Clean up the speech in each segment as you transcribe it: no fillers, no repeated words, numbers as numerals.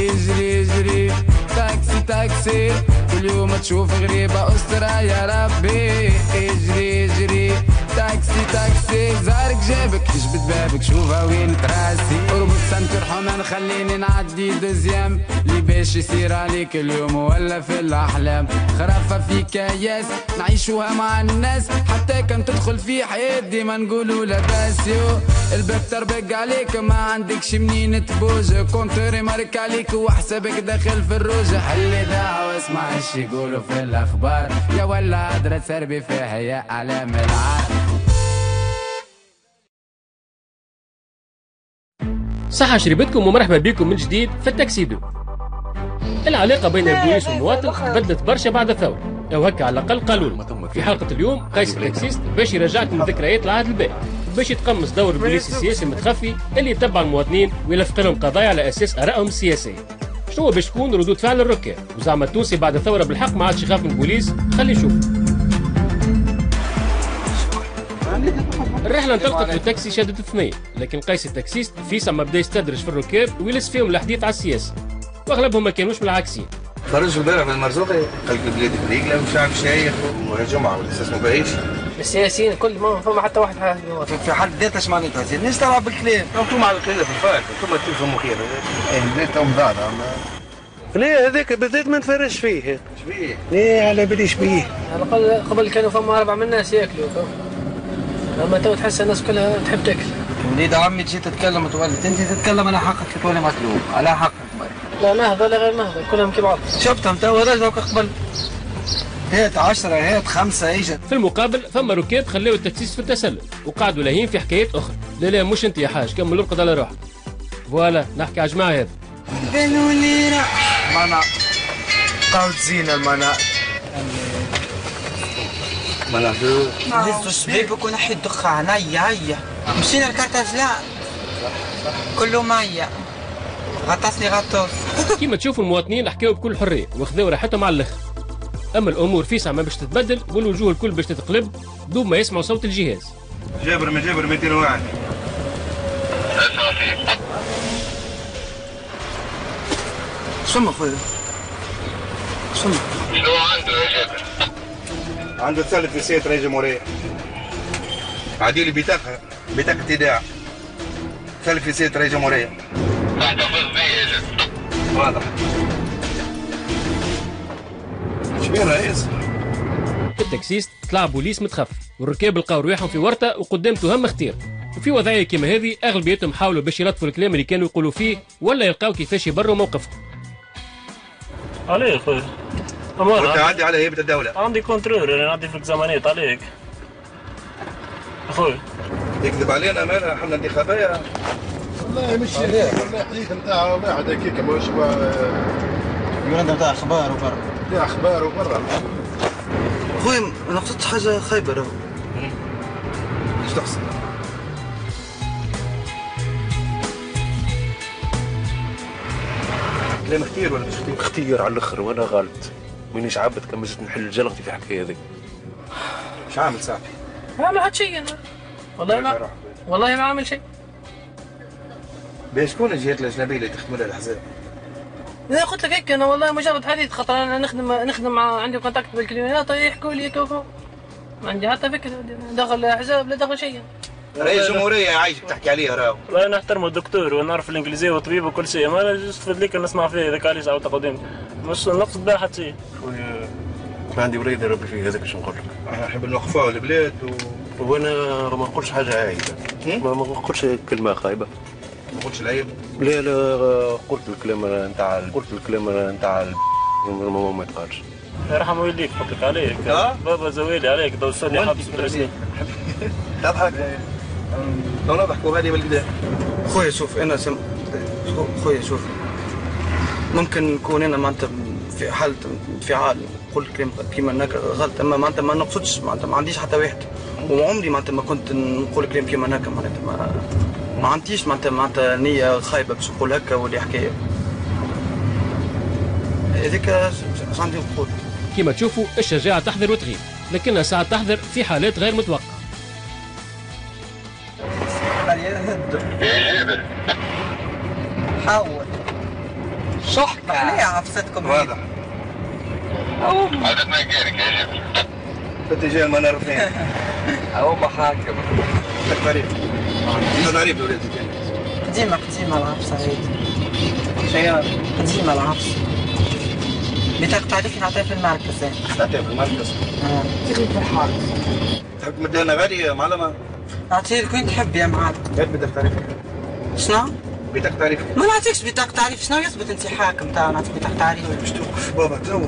اجري اجري تاكسي تاكسي، كل يوم تشوف غريبة استرها يا ربي. اجري اجري تاكسي تاكسي، زارك جابك يجبد بابك شوفها وين تراسي. اربط سنتر حمان خليني نعدي دوزيام، اللي باش يصير عليك اليوم ولا في الاحلام. خرافة في كياس نعيشوها مع الناس، حتى كان تدخل في حياة ديما نقولوا لاباس. يو الباب تربق عليك ما عندكش منين تبوج، كونتري مارك عليك وحسابك داخل في الروج. حلي دعوة واسمع ايش يقولوا في الاخبار، يا ولا هدرة سربي فيها يا اعلام العار. صحة شريبتكم ومرحبا بكم من جديد في التاكسيدو. العلاقة بين البوليس والمواطن تبدلت برشا بعد الثورة، أو هكا على الأقل قالوا. في حلقة اليوم قيس التاكسيست باش يرجعكم ذكريات العهد الباهي، باش يتقمص دور البوليس السياسي المتخفي اللي يتبع المواطنين ويلفق لهم قضايا على أساس آرائهم السياسية. شنو باش تكون ردود فعل الركاب؟ وزعما التونسي بعد الثورة بالحق ما عادش يخاف من البوليس؟ خلي نشوف. الرحلة انطلقت بالتاكسي شادت الثنية، لكن قيس التاكسيست فيسع ما بدا يستدرج في الركاب ويلس فيهم الحديث على السياسة، واغلبهم ما كانوش بالعكسين. خرج امبارح من المرزوقي خلق بلاد بريقله وشعب شايخ وجمعه والاساس ما باهيش. السياسيين كل ما فما حتى واحد في حد ذاتها اش معناتها زين الناس تلعب بالكلام، انتم على القله في الفارق، انتم تفهموا خير. البلاد توم ضاعنا. لا هذاك بالذات ما نتفرجش فيه. اش بيه؟ لا على باليش بيه. على الاقل قبل كانوا فما 4 من الناس ياكلوا، اما تو تحس الناس كلها تحب تاكل. وليد عمي تجي تتكلم تولد انت تتكلم على حقك تولي مطلوب على حقك. لا نهضه لا غير نهضه كلهم كي بعض. شفتهم تو رجعوا قبل هات 10 هات 5 اجت. في المقابل فما ركاب خلاو التاكسيست في التسلل وقعدوا لاهين في حكايات اخرى. لا مش انت يا حاج، كمل ارقد على روحك. فوالا نحكي على الجماعه هذا. قالوا لي راح منع قاود زينه المنع منعتو هزوا الشبابك ونحي الدخان. هيا مشينا الكارتاجلان كله مية غطسني غطوس. كيما تشوفوا المواطنين حكاوا بكل حريه وخذوا راحتهم على الاخر. اما الامور فيسع ما باش تتبدل والوجوه الكل باش تتقلب دوب ما يسمعوا صوت الجهاز. جابر 201. شنو خويا؟ شنو عنده يا جابر؟ عنده ثالث في سيد رئيس جمهورية. عديلي بطاقة ايداع. ثالث في سيد رئيس جمهورية. تحتفظ بيه يا جابر. واضح. شبيه رئيس؟ التاكسيست طلع بوليس متخفف والركاب لقاو رواحهم في ورطه وقدام تهم اختيار. وفي وضعيه كيما هذه اغلبيتهم حاولوا باش يلطفوا الكلام اللي كانوا يقولوا فيه ولا يلقاو كيفاش يبروا موقفهم. عليه خويا؟ وانت عادي على هيبة الدولة؟ عندي كونترور، انا عندي في الزمانات عليك. اخويا يكذب علينا مالها احنا انتخابية؟ والله مش والله حديث نتاع واحد هكاك ماهوش يقول نتاع اخبار وبرا. لا اخبار وبرا. خويا ما قصدتش حاجة خايبة راهو. ايش تقصد؟ كلام كثير ولا مش كثير؟ اختيار على الاخر وانا غلط. مانيش عبد كان مازلت نحل جلغتي في الحكايه هذيك. مش عامل صاحبي؟ ما عملت شيء انا. والله ما عامل شيء. شكون الجهات الاجنبيه اللي تخدموا لها الاحزاب؟ انا قلت لك هيك انا والله مجرد حديث خاطر انا نخدم مع عندي كونتاكت بالكلينات يحكوا لي هيك ما عندي حتى فكره دخل احزاب لا دخل شيء. رئيس جمهوريه يعيشك تحكي عليها راهو. والله نحترم الدكتور ونعرف الانجليزيه وطبيب وكل شيء، ما نستفد ليك نسمع فيه هذاك علاش عاود تقدم مش نقصد بها حتى شيء. ما عندي وليد ربي فيه هذاك اش نقول لك. احنا نحب نوقفوها البلاد وانا ما نقولش حاجه عايبه. ما نقولش كلمه خايبه. ما نقولش العيب؟ لا قلت الكلام نتاع ما يتقالش. يرحم والديك فضلك عليك. بابا زويلي عليك توصل حبس 3 سنين. تضحك؟ لو نضحكوا غادي بالكدا. خويا شوف انا خويا شوف ممكن نكون انا معناتها في حالة انفعال نقول كلام كيما هكا غلط، اما معناتها ما نقصدش معناتها ما عنديش حتى واحد وعمري معناتها ما كنت نقول كلام كيما هكا معناتها ما عنديش معناتها نية خايبة باش نقول هكا واللي حكاية هذيك اش عندي نقول. كيما تشوفوا الشجاعة تحذر وتغيب، لكنها ساعات تحذر في حالات غير متوقعة. حاول شحطة ليه عفستكم واضح هذا ما يجيرك يا جبل اتجاه المنار اثنين أو محاكم تقريب تقريب لولادي قديمة العفسة هيك قديمة العفسة بطاقة تعريفي نعطيها في المركز. نعطيها في المركز؟ تغيب في الحارس. تحب مدينا غالي يا معلمة؟ نعطيها لك وين تحب يا معلم. غير بطاقة تعريف. شنو؟ بطاقة تعريف. ما نعطيكش بطاقة تعريف، شنو يثبت أنت حاكم تاع نعطيك بطاقة تعريف؟ باش توقف بابا توا.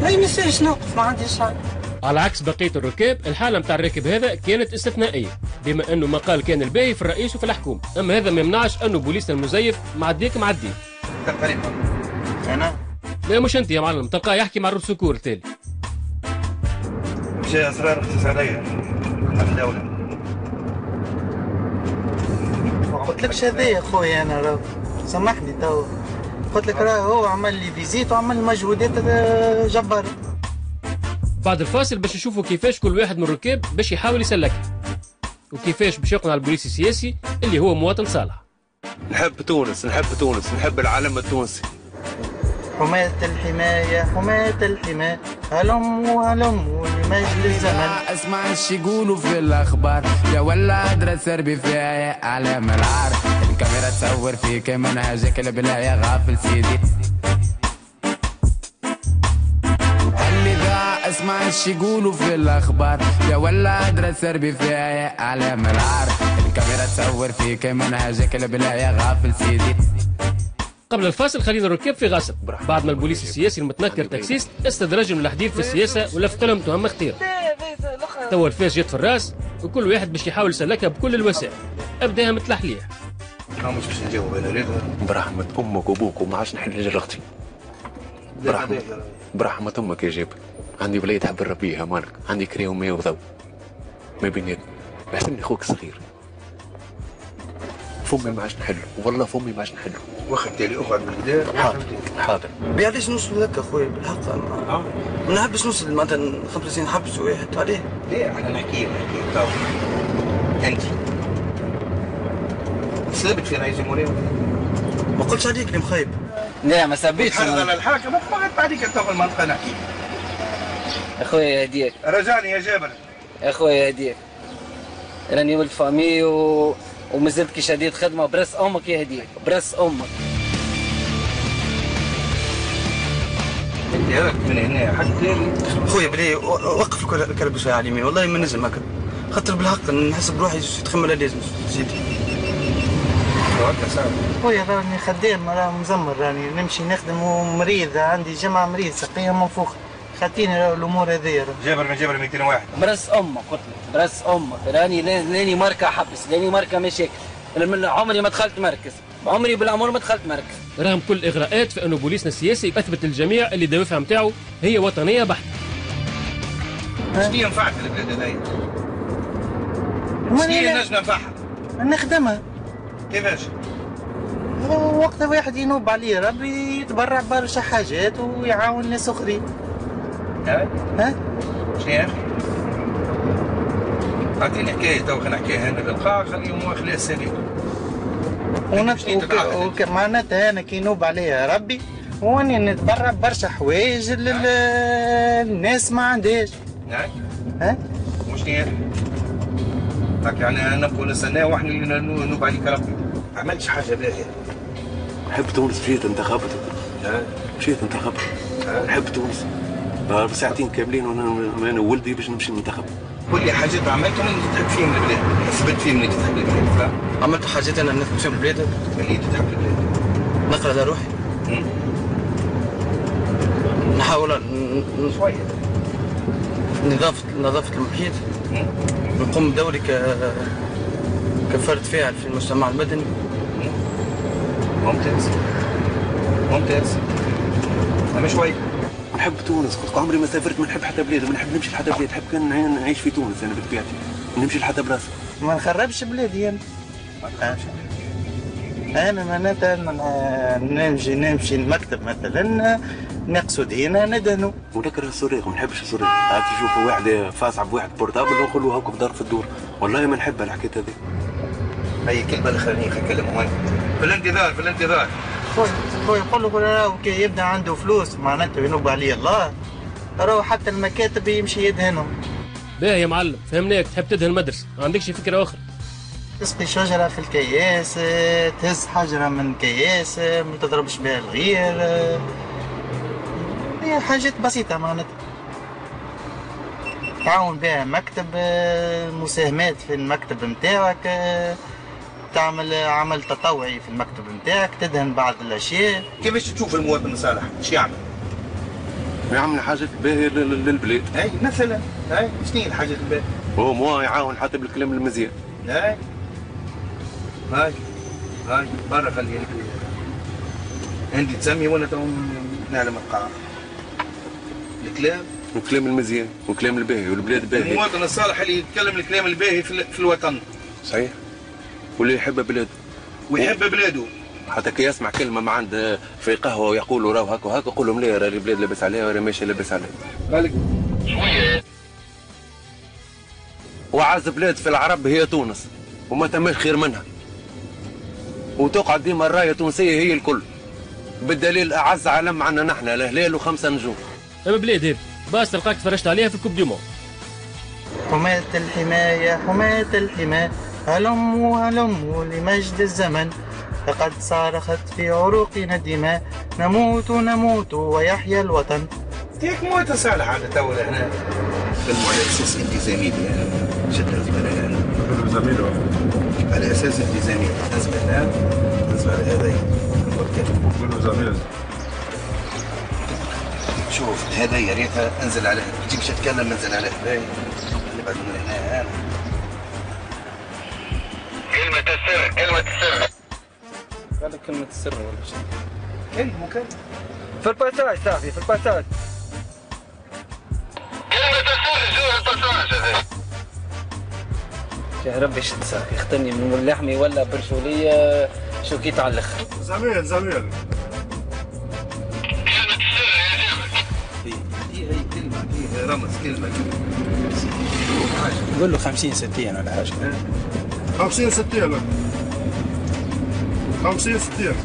لا ما يصيرش نوقف، ما عنديش حاجة. على عكس بقية الركاب الحالة متاع الراكب هذا كانت استثنائية، بما أنه مقال كان الباهي في الرئيس وفي الحكومة، أما هذا ما يمنعش أنه بوليسنا المزيف معديك معدي. تقريبا. أنا؟ لا مش أنت يا معلم، تلقاه يحكي مع الرد سكور التالي. مشي أسرار اقتصادية على الدولة. ما قلتلكش هذا يا خويا أنا راهو، سامحني توا. قلت لك راهو هو عمل لي فيزيت وعمل مجهودات جبارة. بعد الفاصل باش نشوفوا كيفاش كل واحد من الركاب باش يحاول يسلكها، وكيفاش باش يقنع البوليس السياسي اللي هو مواطن صالح. نحب تونس، نحب العالم التونسي. حماة الحماية حماة الحماية هلموا لمجل الزمن. اسمع ايش يقولوا في الاخبار يا ولا ادرى سربي فيها يا اعلام العار. الكاميرا تصور فيك منهجك البلا يا غافل سيدي. اسمع ايش يقولوا في الاخبار يا ولا ادرى سربي فيها يا اعلام العار. الكاميرا تصور فيك منهجك البلا يا غافل سيدي. قبل الفاصل خلينا الركاب في غاصب بعد ما البوليس السياسي المتنكر تاكسيست استدرجهم الحديث في السياسه ولفت لهم تهم اختيار. توا الفاس جت في الراس وكل واحد باش يحاول يسلكها بكل الوسائل، ابداها مثل الحليح. مش باش نجاوب انا ريت برحمة امك وابوك وما عادش نحل جرختي. برحمة امك يا جابر، عندي ولاية تحب نربيها مالك، عندي كريه ومية وضوء ما بيناتنا، احترمني اخوك الصغير. فمي ما عادش نحلو، والله فمي ما عادش نحلو. واخد تالي اقعد بالبداية. حاضر. بيعليش نوصل لك اخويا بالحق ما نحبش نوصل مثلا 5 سنين حبس واحد عليه. ليه احنا نحكي تو انت سلبت في رئيس الجمهورية؟ ما قلتش عليك اللي مخيب. لا ما سبيتش. تحرض على الحاكم وقعدت عليك انت في المنطقة نحكي. اخويا يهديك. رجعني يا جابر. اخويا يهديك. راني ولد فامي ومازلت كي شديد خدمة برس امك يهديك، برس امك. انت هذاك من هنا حتى خويا بلي وقف الكلب شويه على اليمين، والله ما نجم هكا، خاطر بالحق نحس بروحي تخمم لا لازم سيدي. خويا راني خدام راه مزمر، راني نمشي نخدم ومريض، عندي جمعة مريض سقية منفوخ، خاطيني الامور هذيا. جابر من جابر 201. برس امك قلت لك، برس امك، راني ماركة حبس، راني ماركة مشاكل، عمري ما دخلت مركز، عمري بالعمر ما دخلت مركز. رغم كل الاغراءات فانه بوليسنا السياسي اثبت للجميع اللي الدوافع نتاعو هي وطنيه بحته. شنو نفعت البلاد هذيا؟ شنو نجم ننفعها؟ نخدمها. كيفاش؟ وقت واحد ينوب عليه ربي يتبرع برشا حاجات ويعاون ناس اخرين. ها؟ شنو؟ اعطيني حكايه تو خلينا نحكيها انا للقاع خليهم واخليها السليم. معناتها انا كي ينوب عليا ربي واني نتبرع برشا حوايج الناس ما عندهاش. نعم. ها؟ وش هي؟ يعني نبقوا نستناه واحنا اللي نوب عليك ربي. ما عملتش حاجه باهيه. نحب تونس، مشيت انتخابات. مشيت انتخابات. نحب تونس. ساعتين كاملين وانا وولدي باش نمشي ننتخب. قول لي حاجات عملتهم اللي تحب فيهم البلاد، ثبت فيهم اللي تحب البلاد. عملت حاجات انا نثبت فيهم البلاد اللي تحب البلاد. نقرا لروحي. نحاول شويه نظافه المحيط. نقوم بدوري كفرد فاعل في المجتمع المدني. ممتاز ممتاز. اما شويه نحب تونس، قلت عمري ما سافرت، ما نحب حتى بلاد، ما نحب نمشي لحتى بلاد، نحب كان نعيش في تونس انا بطبيعتي، نمشي لحتى بلاصه. ما نخربش بلادي انا. انا معناتها نمشي المكتب مثلا نقصد هنا ندهنوا. ونكره الصريخ، ما نحبش الصريخ، عاد تشوفوا واحد فاصع بواحد بورتابل ونقولوا هاكم في دار في الدور، والله ما نحبها الحكايه هذه. هي كلمه الاخرانيه خلينا نكلموا في الانتظار. خويا خويا قول له راهو كي يبدا عنده فلوس معناته ينوب عليه الله، راهو حتى المكاتب يمشي يدهنهم. باهي يا معلم فهمناك، تحب تدهن مدرسة، ما عندكش فكرة أخرى؟ تسقي شجرة في الكياس، تهز حجرة من كياس، ما تضربش بها الغير، هي حاجات بسيطة معناتها. تعاون بها مكتب، مساهمات في المكتب نتاعك، تعمل عمل تطوعي في المكتب نتاعك، تدهن بعض الاشياء. كيفاش تشوف المواطن الصالح؟ ايش يعمل؟ يعمل حاجات باهية للبلاد. اي مثلا شنو هي الحاجات الباهية؟ هو مو يعاون حتى بالكلام المزيان. هاي برا خليها عندي تسمي وانا تو نعلم القاع. الكلام المزيان والكلام الباهي والبلاد باهي. المواطن الصالح اللي يتكلم الكلام الباهي في الوطن. صحيح. واللي يحب بلاده. ويحب بلاده. حتى كي يسمع كلمه ما عند في قهوه ويقولوا راهو هكا وهكا قول لهم لا راه البلاد لاباس عليها وراه ماشي لاباس عليها. بالك شويه. وأعز بلاد في العرب هي تونس وما تماش خير منها. وتقعد ديما الرايه التونسيه هي الكل. بالدليل اعز علم عنا نحن الهلال و5 نجوم. اما بلاد هذه باس تلقاك تفرجت عليها في الكوب دي مون. حماة الحماية حماة الحماية هلموا هلموا لمجد الزمن، لقد صارخت في عروقنا الدماء، نموت نموت ويحيى الوطن. تيك موت صالح على تو هنا فيلم على اساس التزامي شد زمان زميله على اساس التزامي لازم على هذا زميله. شوف هذا يا ريتها انزل عليها تجيبش تتكلم انزل عليها نبعد من هنا. كلمة السر قال لك كلمة السر ولا شيء؟ كلمة في الباساج صاحبي في الباساج. كلمة السر شو الباساج هذا؟ يا ربي شد ساقي يختني من لحمي ولا برشولية شو كي تعلق. زميل كلمة السر يا جابر. هي كلمة هي رمز كلمة قول له 50 60 ولا حاجة. 50 60 50 60.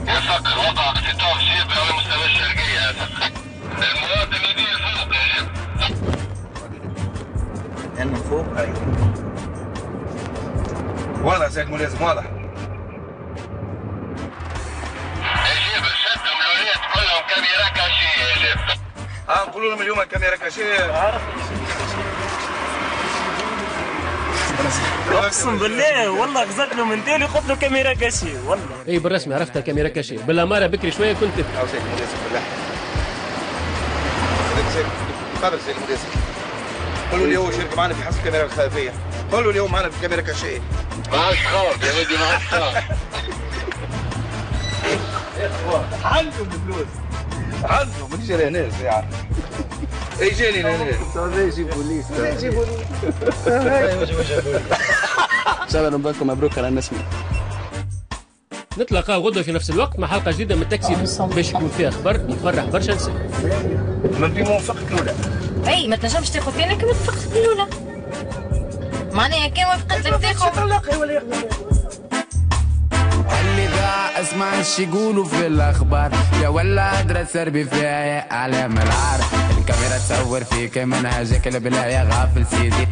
يا فقر وقع اختطاف جيب على مستوى الشرقية يا فقر. المواطن يدير فوق يا جيب. لأنه فوق أيوه. واضح سيد ملازم واضح. يا جيب شدهم الولاد كلهم كاميرا كاشية يا جيب. نقولوا لهم اليوم الكاميرا كاشية. اقسم بالله والله غزت له من تالي قلت له كاميرا كاشي والله. اي بالرسمي عرفتها كاميرا كاشي، بالاماره بكري شويه كنت او سيد ملازم بالله. تفضل سيد ملازم. قولوا لي هو شارك معنا في حصر الكاميرا الخلفيه. قولوا لي هو معنا في الكاميرا كاشي. ما عادش خاف يا ودي ما عادش خاف. عندهم الفلوس عندهم مانيش انا هنا ساعه. اي جاني هنا يجي بوليس يجي بوليس ان شاء الله نبارك مبروك على النسمه. نتلاقاو غدوه في نفس الوقت مع حلقه جديده من التاكسي باش يكون فيها خبر يفرح برشا نساء. ما في موافقة الأولى. اي ما تنجمش تاخذ فينا كما وافقت الأولى. معناها كان وافقت لك تاخذ. اللي ضاع اسمع ايش يقولوا في الاخبار، يا ولا ادرى سربي فيها اعلام العار، الكاميرا تصور فيك منهجك البلا يا غافل سيدي.